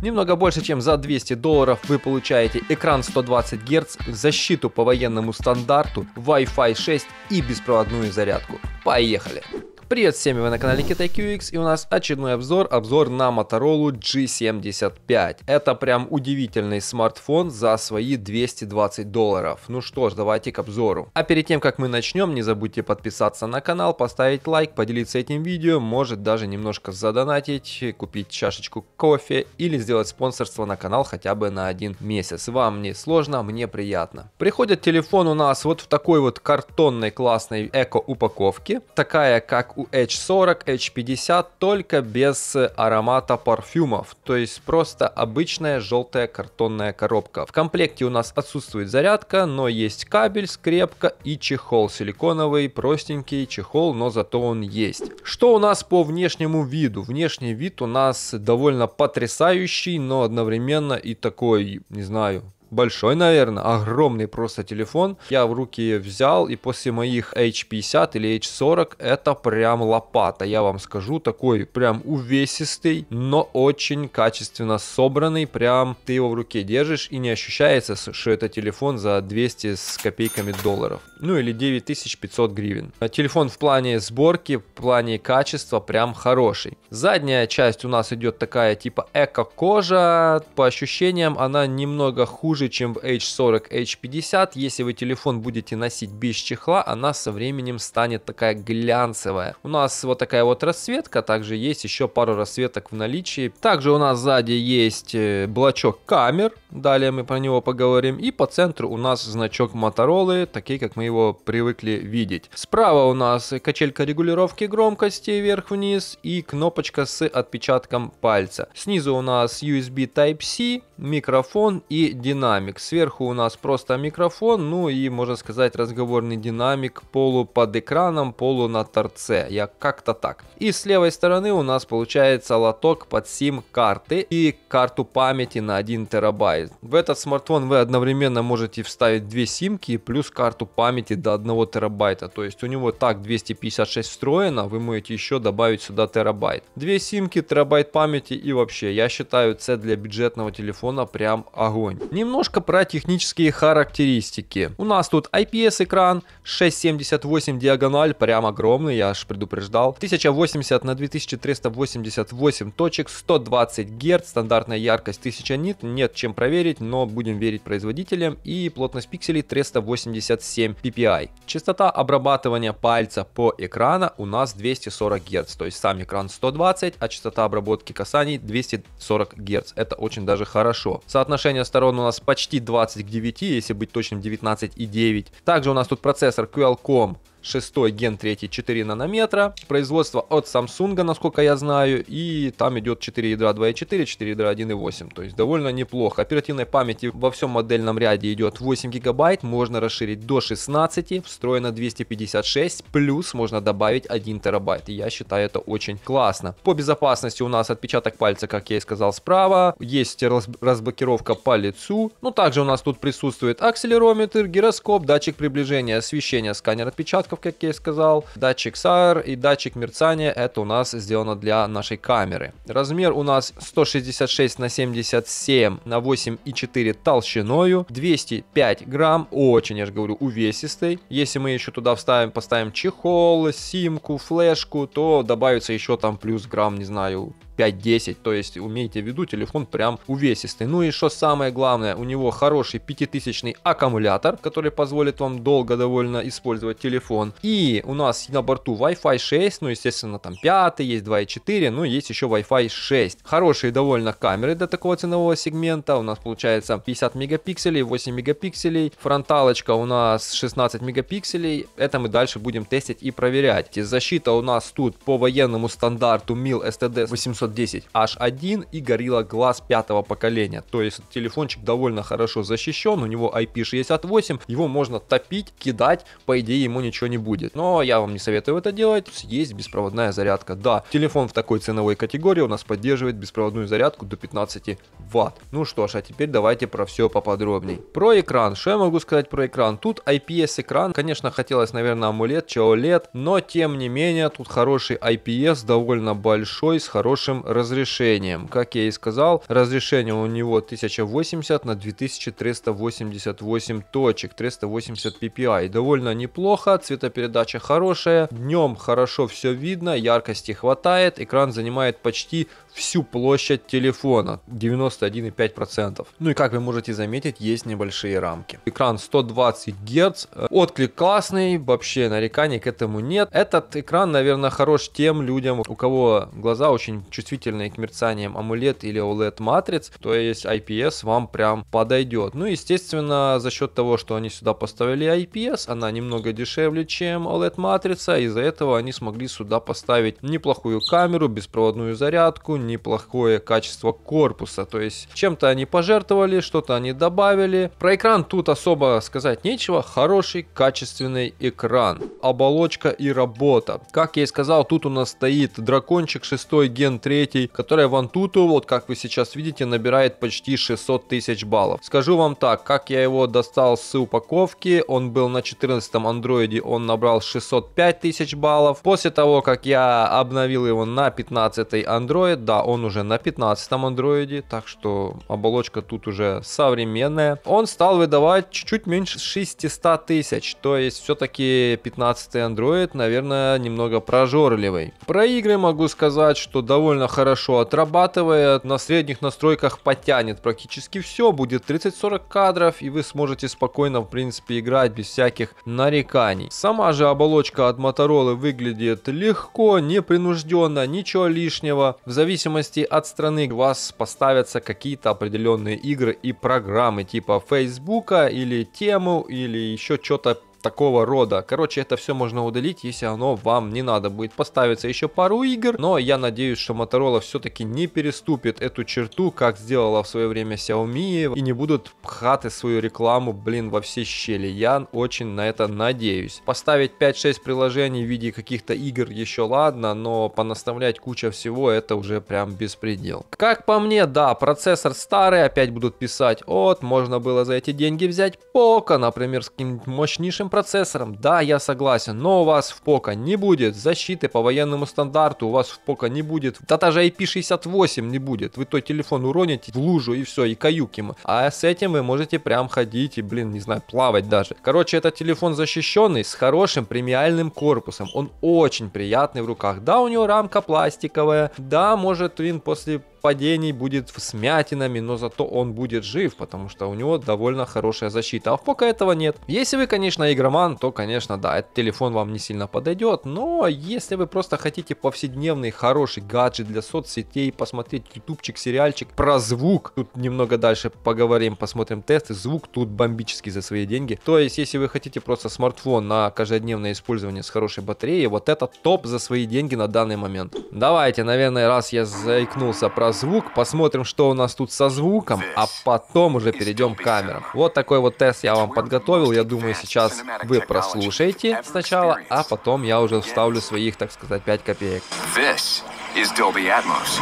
Немного больше, чем за 200 долларов вы получаете экран 120 Гц, защиту по военному стандарту, Wi-Fi 6 и беспроводную зарядку. Поехали! Привет всем, вы на канале KitaiQX, и у нас очередной обзор на Motorola G75. Это прям удивительный смартфон за свои 220 долларов. Ну что ж, давайте к обзору. А перед тем, как мы начнем, не забудьте подписаться на канал, поставить лайк, поделиться этим видео, может даже немножко задонатить, купить чашечку кофе или сделать спонсорство на канал хотя бы на 1 месяц. Вам не сложно, мне приятно. Приходит телефон у нас вот в такой вот картонной классной эко-упаковке, такая как у H40, H50, только без аромата парфюмов, то есть просто обычная желтая картонная коробка. В комплекте у нас отсутствует зарядка, но есть кабель, скрепка и чехол силиконовый, простенький чехол, но зато он есть. Что у нас по внешнему виду? Внешний вид у нас довольно потрясающий, но одновременно и такой, не знаю, большой, наверное, огромный просто телефон. Я в руки взял, и после моих H50 или H40 это прям лопата, я вам скажу, такой прям увесистый, но очень качественно собранный. Прям ты его в руке держишь и не ощущается, что это телефон за 200 с копейками долларов. Ну или 9500 гривен. Телефон в плане сборки, в плане качества прям хороший. Задняя часть у нас идет такая типа эко-кожа. По ощущениям она немного хуже, чем в H40, H50. Если вы телефон будете носить без чехла, она со временем станет такая глянцевая. У нас вот такая вот расцветка, также есть еще пару расцветок в наличии. Также у нас сзади есть блочок камер, далее мы про него поговорим. И по центру у нас значок Motorola, такие как мы его привыкли видеть. Справа у нас качелька регулировки громкости вверх-вниз и кнопочка с отпечатком пальца. Снизу у нас USB Type-C, микрофон и динамик. Сверху у нас просто микрофон, ну и, можно сказать, разговорный динамик полу под экраном, полу на торце. Я как-то так. И с левой стороны у нас получается лоток под сим-карты и карту памяти на 1 терабайт. В этот смартфон вы одновременно можете вставить 2 симки плюс карту памяти до 1 терабайта. То есть у него так 256 встроено, вы можете еще добавить сюда терабайт. 2 симки, терабайт памяти и вообще, я считаю, это для бюджетного телефона прям огонь. Немножко про технические характеристики. У нас тут IPS экран, 6,78 диагональ, прям огромный, я аж предупреждал. 1080 на 2388 точек, 120 Гц, стандартная яркость 1000 нит, нет чем проверить, но будем верить производителям. И плотность пикселей 387 ppi. Частота обрабатывания пальца по экрану у нас 240 Гц, то есть сам экран 120, а частота обработки касаний 240 Гц. Это очень даже хорошо. Соотношение сторон у нас почти 20 к 9, если быть точным 19,9. Также у нас тут процессор Qualcomm 6 ген 3 4 нанометра, производство от Samsung, насколько я знаю, и там идет 4 ядра 2.4, 4 ядра 1.8, то есть довольно неплохо. Оперативной памяти во всем модельном ряде идет 8 гигабайт, можно расширить до 16, встроено 256, плюс можно добавить 1 терабайт, и я считаю это очень классно. По безопасности у нас отпечаток пальца, как я и сказал, справа, есть разблокировка по лицу, ну также у нас тут присутствует акселерометр, гироскоп, датчик приближения, освещение, сканер отпечатков, как я и сказал, датчик SAR и датчик мерцания, это у нас сделано для нашей камеры. Размер у нас 166 на 77 на 8,4 толщиною, 205 грамм, очень, я же говорю, увесистый. Если мы еще туда поставим чехол, симку, флешку, то добавится еще там плюс грамм, не знаю, 5-10, то есть имейте в виду, телефон прям увесистый. Ну и что самое главное, у него хороший 5000 аккумулятор, который позволит вам долго довольно использовать телефон. И у нас на борту Wi-Fi 6, ну естественно там 5, есть 2.4, ну есть еще Wi-Fi 6. Хорошие довольно камеры для такого ценового сегмента, у нас получается 50 мегапикселей, 8 мегапикселей, фронталочка у нас 16 мегапикселей, это мы дальше будем тестить и проверять. Защита у нас тут по военному стандарту MIL STD 810H1 и Gorilla Glass 5 поколения. То есть телефончик довольно хорошо защищен, у него IP68, его можно топить, кидать, по идее ему ничего не будет. Но я вам не советую это делать, есть беспроводная зарядка. Да, телефон в такой ценовой категории у нас поддерживает беспроводную зарядку до 15 Вт. Ну что ж, а теперь давайте про все поподробней. Про экран, что я могу сказать про экран? Тут IPS экран, конечно хотелось, наверное, AMOLED, OLED, но тем не менее тут хороший IPS, довольно большой, с хорошим хорошим разрешением. Как я и сказал, разрешение у него 1080 на 2388 точек, 380 ppi. Довольно неплохо, цветопередача хорошая, днем хорошо все видно, яркости хватает, экран занимает почти всю площадь телефона, 91,5%. Ну и как вы можете заметить, есть небольшие рамки. Экран 120 Гц, отклик классный, вообще нареканий к этому нет. Этот экран, наверное, хорош тем людям, у кого глаза очень чувствительные к мерцаниям AMOLED или OLED матриц, то есть IPS вам прям подойдет. Ну, естественно, за счет того, что они сюда поставили IPS, она немного дешевле, чем OLED матрица, из-за этого они смогли сюда поставить неплохую камеру, беспроводную зарядку, неплохое качество корпуса, то есть чем-то они пожертвовали, что-то они добавили. Про экран тут особо сказать нечего, хороший качественный экран, оболочка и работа. Как я и сказал, тут у нас стоит дракончик 6 ген 3, который в Antutu, вот как вы сейчас видите, набирает почти 600 тысяч баллов. Скажу вам так, как я его достал с упаковки, он был на 14-м андроиде, он набрал 605 тысяч баллов. После того, как я обновил его на 15-й андроид, да, он уже на 15-м андроиде, так что оболочка тут уже современная. Он стал выдавать чуть-чуть меньше 600 тысяч, то есть все-таки 15-й андроид, наверное, немного прожорливый. Про игры могу сказать, что довольно хорошо отрабатывает, на средних настройках потянет практически все, будет 30-40 кадров, и вы сможете спокойно, в принципе, играть без всяких нареканий. Сама же оболочка от Motorola выглядит легко, непринужденно, ничего лишнего. В зависимости от страны у вас поставятся какие-то определенные игры и программы типа Фейсбука или Тему или еще что-то такого рода. Короче, это все можно удалить, если оно вам не надо будет. Поставится еще пару игр, но я надеюсь, что Motorola все-таки не переступит эту черту, как сделала в свое время Xiaomi, и не будут пхать свою рекламу, блин, во все щели. Я очень на это надеюсь. Поставить 5-6 приложений в виде каких-то игр еще ладно, но понаставлять куча всего, это уже прям беспредел. Как по мне, да, процессор старый, опять будут писать, вот, можно было за эти деньги взять Poco, например, с каким-нибудь мощнейшим процессором. Да, я согласен, но у вас в Poco не будет защиты по военному стандарту, у вас в Poco не будет, да даже IP68 не будет. Вы то телефон уроните в лужу и все, и каюк ему. А с этим вы можете прям ходить и, блин, не знаю, плавать даже. Короче, это телефон защищенный, с хорошим премиальным корпусом. Он очень приятный в руках. Да, у него рамка пластиковая, да, может он после падений будет с мятинами, но зато он будет жив, потому что у него довольно хорошая защита. А в Poco этого нет. Если вы, конечно, игроман, то, конечно, да, этот телефон вам не сильно подойдет, но если вы просто хотите повседневный хороший гаджет для соцсетей, посмотреть ютубчик, сериальчик про звук, тут немного дальше поговорим, посмотрим тесты, звук тут бомбический за свои деньги. То есть, если вы хотите просто смартфон на каждодневное использование с хорошей батареей, вот это топ за свои деньги на данный момент. Давайте, наверное, раз я заикнулся про звук, посмотрим, что у нас тут со звуком, а потом уже перейдем к камерам. Вот такой вот тест я вам подготовил, я думаю, сейчас вы прослушаете сначала, а потом я уже вставлю своих, так сказать, 5 копеек. This is Dolby Atmos.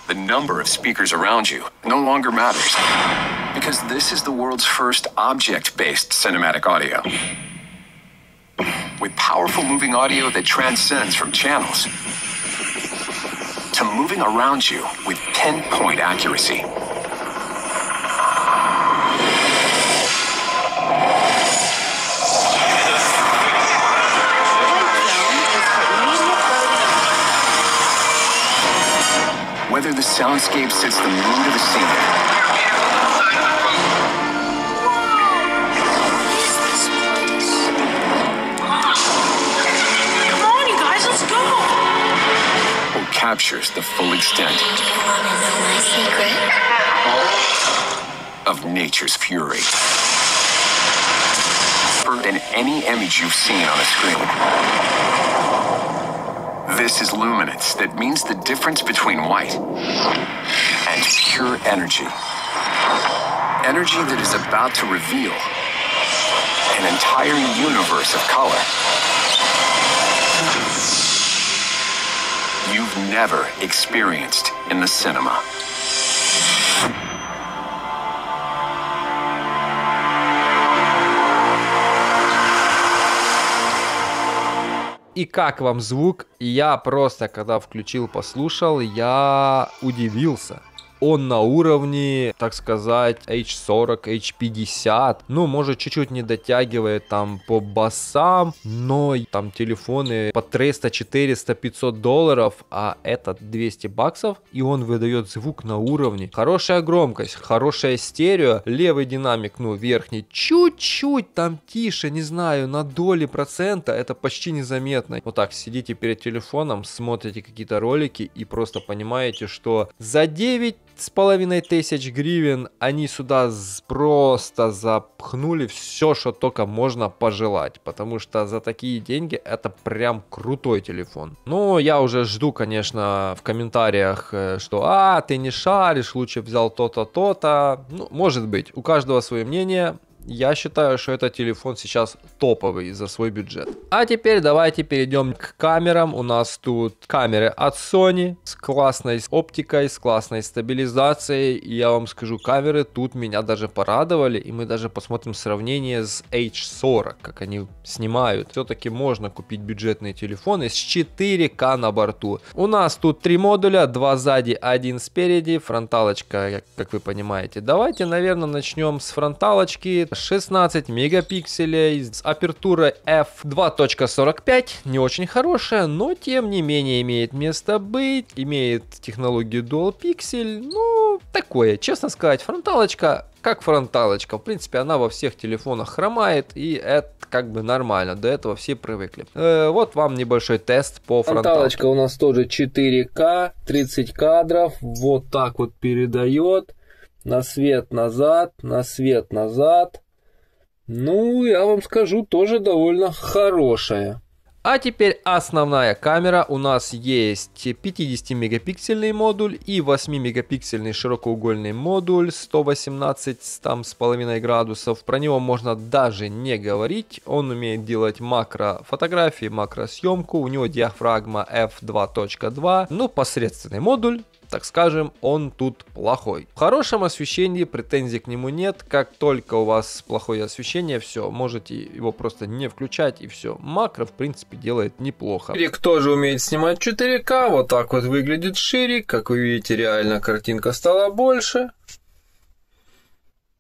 The number of speakers around you no longer matters, because this is the world's first object-based cinematic audio. With powerful moving audio that transcends from channels to moving around you with pinpoint accuracy. Whether the soundscape sets the mood of the scene, come on, you guys, let's go. or captures the full extent Do you want to know my secret? of nature's fury. Than any image you've seen on a screen. This is luminance. That means the difference between white and pure energy. Energy that is about to reveal an entire universe of color you've never experienced in the cinema. И как вам звук? Я просто, когда включил, послушал, я удивился. Он на уровне, так сказать, H40, H50. Ну, может, чуть-чуть не дотягивает там по басам, но там телефоны по 300, 400, 500 долларов, а этот 200 баксов, и он выдает звук на уровне. Хорошая громкость, хорошая стерео, левый динамик, ну, верхний, чуть-чуть там тише, не знаю, на доли процента, это почти незаметно. Вот так, сидите перед телефоном, смотрите какие-то ролики и просто понимаете, что за 9,5 гривен они сюда просто запхнули все, что только можно пожелать, потому что за такие деньги это прям крутой телефон. Но я уже жду, конечно, в комментариях, что ты не шаришь, лучше взял то-то, то-то. Ну, может быть, у каждого свое мнение. Я считаю, что этот телефон сейчас топовый за свой бюджет. А теперь давайте перейдем к камерам. У нас тут камеры от Sony с классной оптикой, с классной стабилизацией. И я вам скажу, камеры тут меня даже порадовали. И мы даже посмотрим сравнение с H40, как они снимают. Все-таки можно купить бюджетные телефоны с 4К на борту. У нас тут 3 модуля, 2 сзади, 1 спереди. Фронталочка, как вы понимаете. Давайте, наверное, начнем с фронталочки. 16 мегапикселей с апертурой f2.45, не очень хорошая, но тем не менее имеет место быть, имеет технологию Dual Pixel, ну такое, честно сказать, фронталочка как фронталочка, в принципе она во всех телефонах хромает, и это как бы нормально, до этого все привыкли. Вот вам небольшой тест по фронталочке. Фронталочка у нас тоже 4К, 30 кадров, вот так вот передает. На свет назад, на свет назад. Ну, я вам скажу, тоже довольно хорошая. А теперь основная камера. У нас есть 50-мегапиксельный модуль и 8-мегапиксельный широкоугольный модуль 118,5 градусов. Про него можно даже не говорить. Он умеет делать макрофотографии, макросъемку. У него диафрагма f2.2. Ну, посредственный модуль. Так скажем, он тут плохой. В хорошем освещении претензий к нему нет. Как только у вас плохое освещение, все, можете его просто не включать и все. Макро, в принципе, делает неплохо. Ширик тоже умеет снимать 4К. Вот так вот выглядит ширик. Как вы видите, реально картинка стала больше.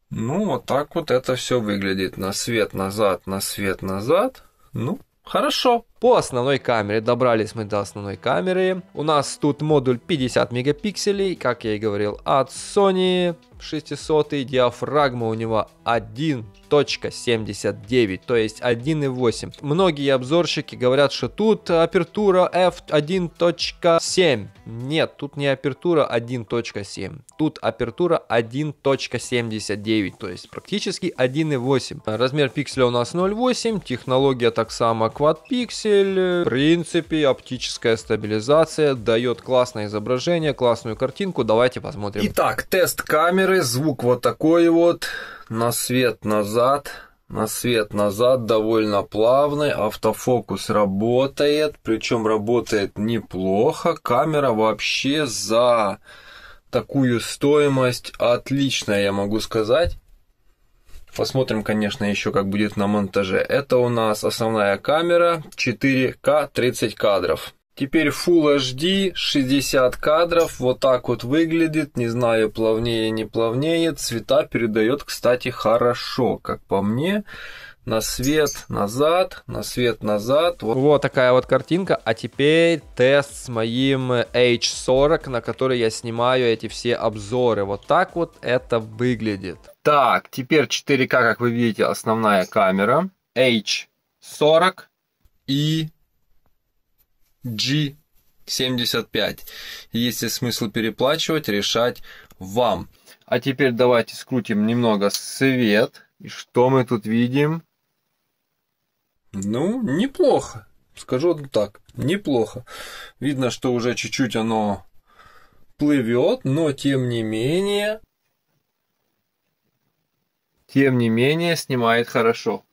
Ну, вот так вот это все выглядит. На свет назад, на свет назад. Ну, хорошо. По основной камере, добрались мы до основной камеры. У нас тут модуль 50 мегапикселей, как я и говорил, от Sony 600. Диафрагма у него 1.79, то есть 1.8. Многие обзорщики говорят, что тут апертура f1.7. Нет, тут не апертура 1.7. Тут апертура 1.79, то есть практически 1.8. Размер пикселя у нас 0.8. Технология так само Quad Pixel. В принципе, оптическая стабилизация дает классное изображение, классную картинку. Давайте посмотрим. Итак, тест камеры. Звук вот такой вот. На свет назад. На свет назад. Довольно плавный. Автофокус работает. Причем работает неплохо. Камера вообще за такую стоимость отличная, я могу сказать. Посмотрим, конечно, еще как будет на монтаже. Это у нас основная камера, 4К, 30 кадров. Теперь Full HD, 60 кадров, вот так вот выглядит. Не знаю, плавнее, не плавнее. Цвета передает, кстати, хорошо, как по мне. На свет назад, на свет назад. Вот такая вот картинка. А теперь тест с моим H40, на который я снимаю эти все обзоры. Вот так вот это выглядит. Так, теперь 4К, как вы видите, основная камера. H40 и G75. Есть ли смысл переплачивать, решать вам. А теперь давайте скрутим немного свет. И что мы тут видим? Ну, неплохо. Скажу так, неплохо. Видно, что уже чуть-чуть оно плывет, но тем не менее, снимает хорошо.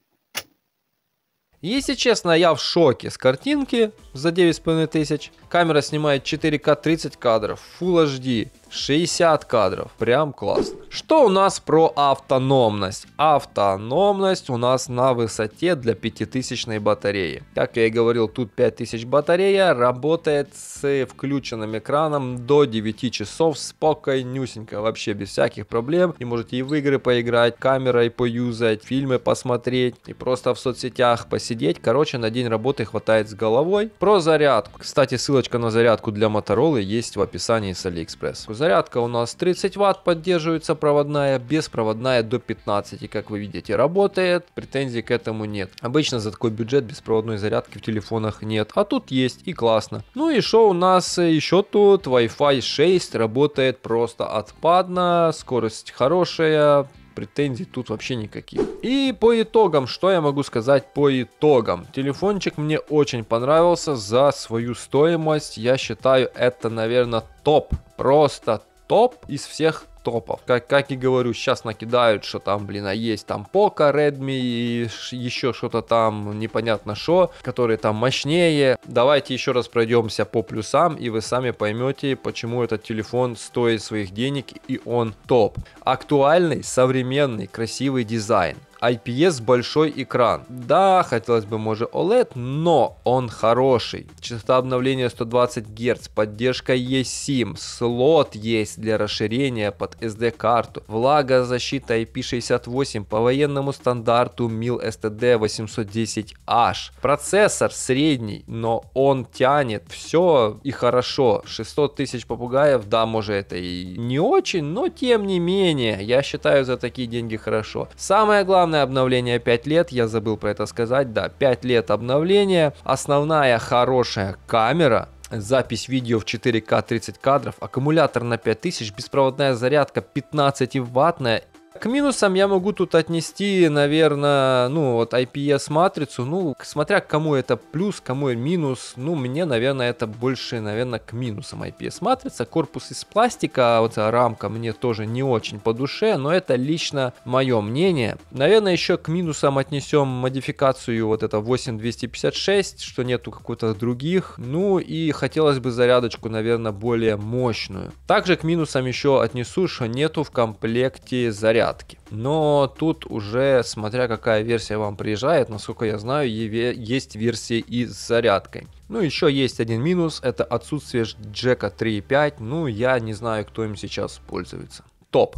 Если честно, я в шоке с картинки за 9500. Камера снимает 4К 30 кадров, Full HD, 60 кадров. Прям классно. Что у нас про автономность? Автономность у нас на высоте для 5000 батареи. Как я и говорил, тут 5000 батарея, работает с включенным экраном до 9 часов спокойнюсенько, вообще без всяких проблем. И можете и в игры поиграть, камерой поюзать, фильмы посмотреть и просто в соцсетях посидеть. Короче, на день работы хватает с головой. Про зарядку. Кстати, ссылочка на зарядку для Motorola есть в описании с AliExpress. Зарядка у нас 30 Вт поддерживается, проводная, беспроводная до 15, как вы видите, работает. Претензий к этому нет. Обычно за такой бюджет беспроводной зарядки в телефонах нет, а тут есть и классно. Ну и что у нас еще тут? Wi-Fi 6 работает просто отпадно, скорость хорошая. Претензий тут вообще никаких. И по итогам, что я могу сказать по итогам? Телефончик мне очень понравился за свою стоимость. Я считаю, это, наверное, топ. Просто топ из всех топов. Как и говорю, сейчас накидают, что там, блин, а есть там Poco, Redmi и еще что-то там непонятно что, которые там мощнее. Давайте еще раз пройдемся по плюсам, и вы сами поймете, почему этот телефон стоит своих денег и он топ. Актуальный, современный, красивый дизайн. IPS большой экран. Да, хотелось бы, может, OLED, но он хороший. Частота обновления 120 Гц, поддержка eSIM, слот есть для расширения под SD-карту, влагозащита IP68 по военному стандарту MIL STD 810H. Процессор средний, но он тянет все и хорошо. 600 тысяч попугаев, да, может, это и не очень, но тем не менее, я считаю, за такие деньги хорошо. Самое главное, обновление 5 лет, я забыл про это сказать, да, 5 лет обновления, основная хорошая камера, запись видео в 4К 30 кадров, аккумулятор на 5000, беспроводная зарядка 15-ваттная. К минусам я могу тут отнести, наверное, ну вот IPS матрицу, ну смотря кому это плюс, кому минус, ну мне, наверное, это больше, наверное, к минусам IPS матрица. Корпус из пластика, вот рамка мне тоже не очень по душе, но это лично мое мнение. Наверное, еще к минусам отнесем модификацию вот это 8256, что нету каких-то других, ну и хотелось бы зарядочку, наверное, более мощную. Также к минусам еще отнесу, что нету в комплекте зарядки. Но тут уже, смотря какая версия вам приезжает, насколько я знаю, есть версии и с зарядкой. Ну, еще есть один минус, это отсутствие джека 3.5, ну, я не знаю, кто им сейчас пользуется. Топ,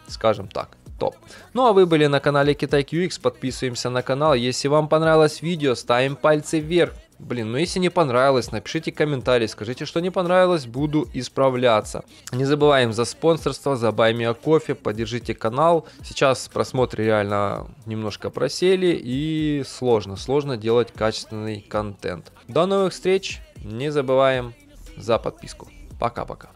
скажем так. Топ. Ну а вы были на канале KitaiQX, подписываемся на канал, если вам понравилось видео, ставим пальцы вверх. Блин, ну если не понравилось, напишите комментарий, скажите, что не понравилось, буду исправляться. Не забываем за спонсорство, за Buy Me a Coffee, поддержите канал. Сейчас просмотры реально немножко просели и сложно делать качественный контент. До новых встреч, не забываем за подписку. Пока-пока.